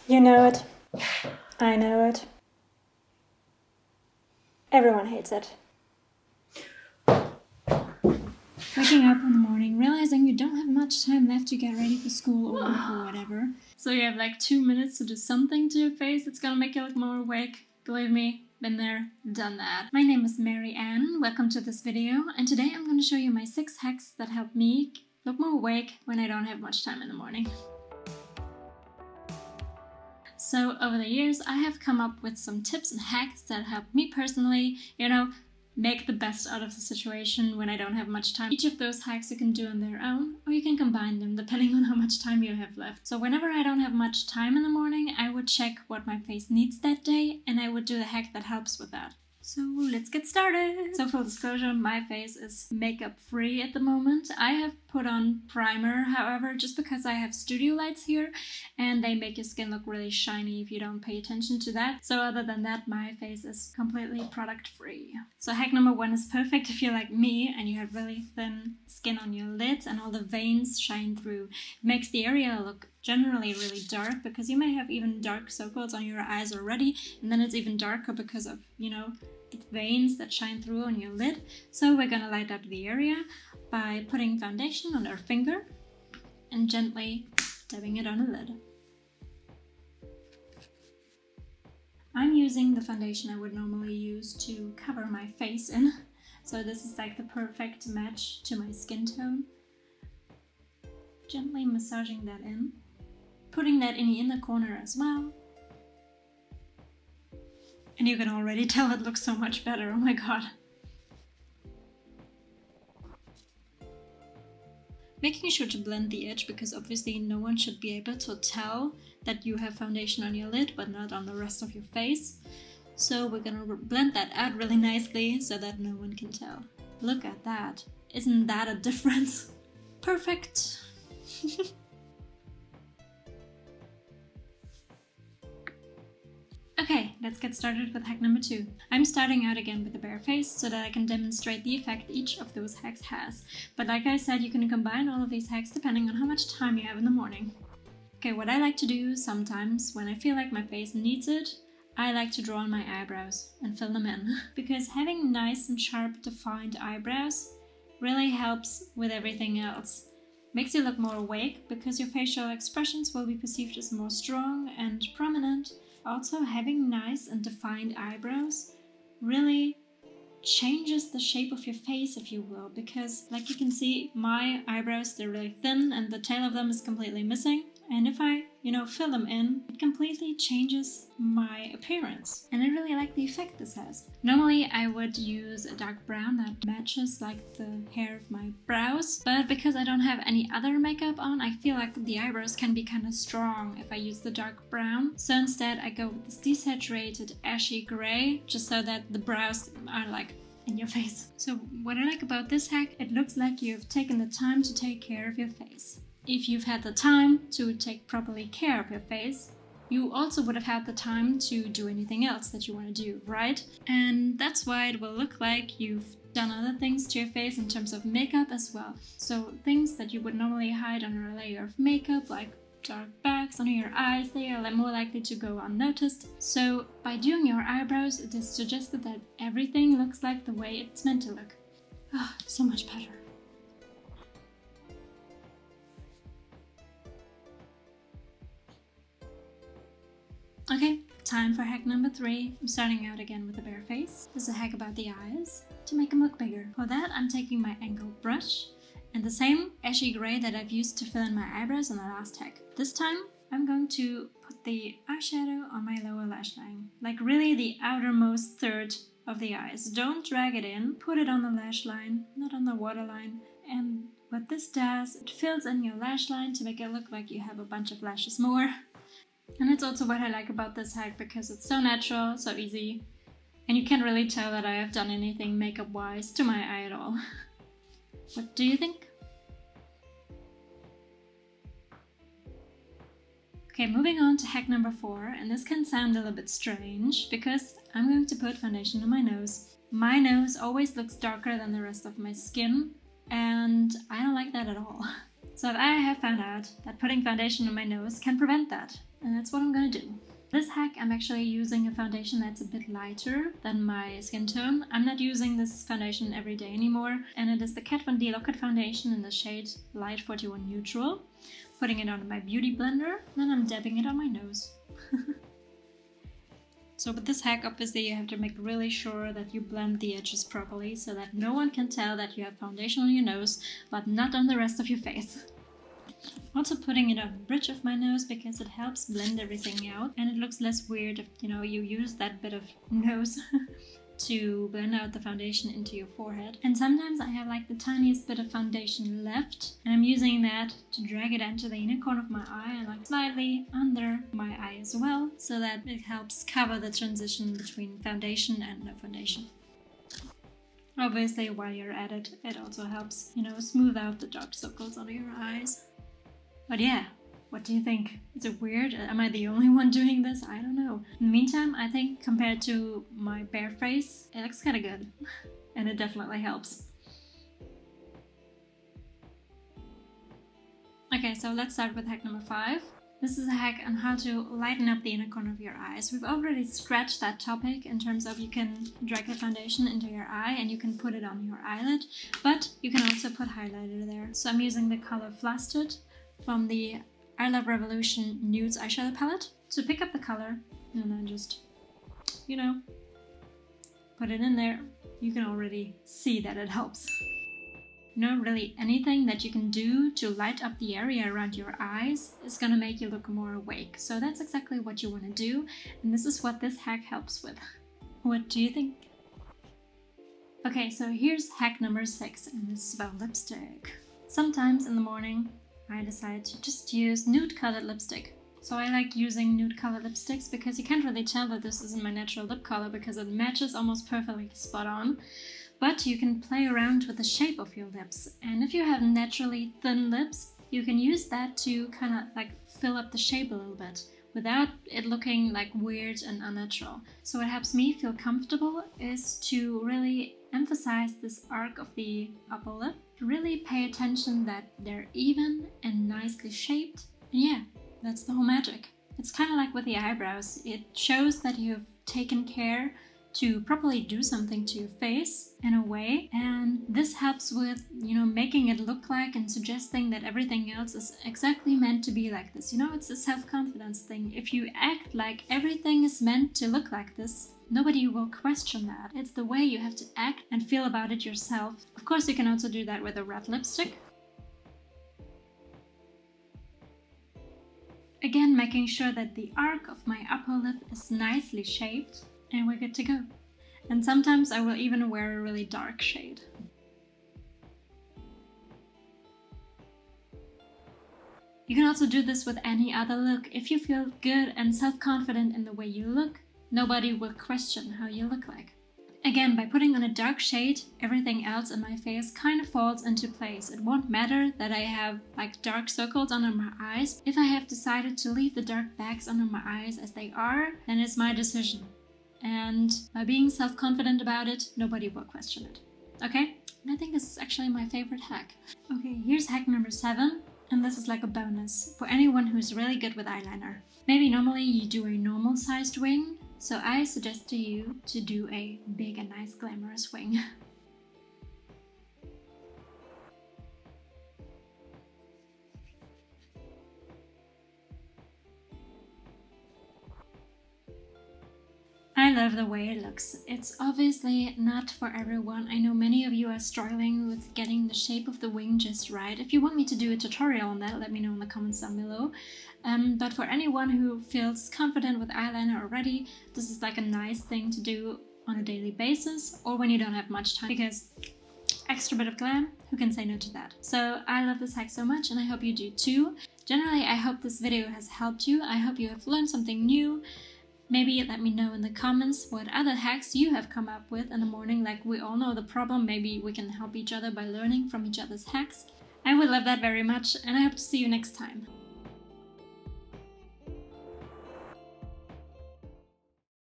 You know it. I know it. Everyone hates it. Waking up in the morning, realizing you don't have much time left to get ready for school or work or whatever. So you have like 2 minutes to do something to your face that's gonna make you look more awake. Believe me, been there, done that. My name is Mary Ann, welcome to this video, and today I'm gonna show you my 6 hacks that help me look more awake when I don't have much time in the morning. So over the years, I have come up with some tips and hacks that help me personally, make the best out of the situation when I don't have much time. Each of those hacks you can do on their own, or you can combine them depending on how much time you have left. So whenever I don't have much time in the morning, I would check what my face needs that day, and I would do the hack that helps with that. So let's get started! So full disclosure, my face is makeup free at the moment. I have put on primer, however, just because I have studio lights here and they make your skin look really shiny if you don't pay attention to that. So other than that, my face is completely product free. So hack number 1 is perfect if you're like me and you have really thin skin on your lids and all the veins shine through. It makes the area look generally really dark because you may have even dark circles on your eyes already, and then it's even darker because of, the veins that shine through on your lid. So we're gonna light up the area by putting foundation on our finger and gently dabbing it on the lid. I'm using the foundation I would normally use to cover my face in, so this is like the perfect match to my skin tone. Gently massaging that in, putting that in the inner corner as well. And you can already tell it looks so much better, oh my god. Making sure to blend the edge, because obviously no one should be able to tell that you have foundation on your lid but not on the rest of your face. So we're gonna blend that out really nicely so that no one can tell. Look at that. Isn't that a difference? Perfect. Okay, let's get started with hack number 2. I'm starting out again with a bare face so that I can demonstrate the effect each of those hacks has. But like I said, you can combine all of these hacks depending on how much time you have in the morning. Okay, what I like to do sometimes when I feel like my face needs it, I like to draw on my eyebrows and fill them in. Because having nice and sharp defined eyebrows really helps with everything else. Makes you look more awake because your facial expressions will be perceived as more strong and prominent. Also, having nice and defined eyebrows really changes the shape of your face, if you will, because like you can see, my eyebrows, they're really thin and the tail of them is completely missing. And if I, fill them in, it completely changes my appearance. And I really like the effect this has. Normally I would use a dark brown that matches like the hair of my brows, but because I don't have any other makeup on, I feel like the eyebrows can be kind of strong if I use the dark brown. So instead I go with this desaturated ashy gray, just so that the brows are like in your face. So what I like about this hack, it looks like you've taken the time to take care of your face. If you've had the time to take properly care of your face, you also would have had the time to do anything else that you want to do, right? And that's why it will look like you've done other things to your face in terms of makeup as well. So things that you would normally hide under a layer of makeup, like dark bags under your eyes, they are more likely to go unnoticed. So by doing your eyebrows, it is suggested that everything looks like the way it's meant to look. Oh, so much better. Okay, time for hack number 3. I'm starting out again with a bare face. This is a hack about the eyes to make them look bigger. For that, I'm taking my angled brush and the same ashy gray that I've used to fill in my eyebrows in the last hack. This time, I'm going to put the eyeshadow on my lower lash line, like really the outermost third of the eyes. Don't drag it in, put it on the lash line, not on the waterline. And what this does, it fills in your lash line to make it look like you have a bunch of lashes more. And it's also what I like about this hack, because it's so natural, so easy, and you can't really tell that I have done anything makeup-wise to my eye at all. What do you think? Okay, moving on to hack number 4, and this can sound a little bit strange, because I'm going to put foundation on my nose. My nose always looks darker than the rest of my skin, and I don't like that at all. So I have found out that putting foundation on my nose can prevent that, and that's what I'm gonna do. This hack, I'm actually using a foundation that's a bit lighter than my skin tone. I'm not using this foundation every day anymore, and it is the Kat Von D Lock-It foundation in the shade Light 41 Neutral. Putting it on my beauty blender, then I'm dabbing it on my nose. So with this hack, obviously you have to make really sure that you blend the edges properly so that no one can tell that you have foundation on your nose, but not on the rest of your face. Also putting it on the bridge of my nose because it helps blend everything out, and it looks less weird if you use that bit of nose to blend out the foundation into your forehead. And sometimes I have like the tiniest bit of foundation left, and I'm using that to drag it into the inner corner of my eye and like slightly under my eye as well, so that it helps cover the transition between foundation and no foundation. Obviously, while you're at it, it also helps, smooth out the dark circles under your eyes. But yeah, what do you think? Is it weird? Am I the only one doing this? I don't know. In the meantime, I think compared to my bare face, it looks kind of good. And it definitely helps. Okay, so let's start with hack number 5. This is a hack on how to lighten up the inner corner of your eyes. We've already scratched that topic in terms of you can drag the foundation into your eye and you can put it on your eyelid, but you can also put highlighter there. So I'm using the color Flustered from the I Love Revolution Nudes eyeshadow palette. So pick up the color and then just, put it in there. You can already see that it helps. Really anything that you can do to light up the area around your eyes is gonna make you look more awake. So that's exactly what you want to do, and this is what this hack helps with. What do you think? Okay, so here's hack number 6, and this is about lipstick. Sometimes in the morning I decide to just use nude colored lipstick. So I like using nude colored lipsticks because you can't really tell that this isn't my natural lip color because it matches almost perfectly spot on. But you can play around with the shape of your lips, and if you have naturally thin lips, you can use that to kind of like fill up the shape a little bit without it looking like weird and unnatural. So what helps me feel comfortable is to really emphasize this arc of the upper lip, really pay attention that they're even and nicely shaped, and yeah, that's the whole magic. It's kind of like with the eyebrows, it shows that you've taken care to properly do something to your face in a way, and this helps with making it look like and suggesting that everything else is exactly meant to be like this. It's a self-confidence thing. If you act like everything is meant to look like this, nobody will question that. It's the way you have to act and feel about it yourself. Of course, you can also do that with a red lipstick. Again, making sure that the arc of my upper lip is nicely shaped, and we're good to go. And sometimes I will even wear a really dark shade. You can also do this with any other look. If you feel good and self-confident in the way you look, nobody will question how you look like. Again, by putting on a dark shade, everything else in my face kind of falls into place. It won't matter that I have like dark circles under my eyes. If I have decided to leave the dark bags under my eyes as they are, then it's my decision. And by being self-confident about it, nobody will question it. Okay? And I think this is actually my favorite hack. Okay, here's hack number 7, and this is like a bonus for anyone who's really good with eyeliner. Maybe normally you do a normal sized wing, so I suggest to you to do a big and nice glamorous wing. I love the way it looks. It's obviously not for everyone. I know many of you are struggling with getting the shape of the wing just right. If you want me to do a tutorial on that, let me know in the comments down below. But for anyone who feels confident with eyeliner already, this is like a nice thing to do on a daily basis or when you don't have much time, because extra bit of glam, who can say no to that? So I love this hack so much, and I hope you do too. Generally, I hope this video has helped you. I hope you have learned something new. Maybe let me know in the comments what other hacks you have come up with in the morning. Like, we all know the problem, maybe we can help each other by learning from each other's hacks. I would love that very much, and I hope to see you next time.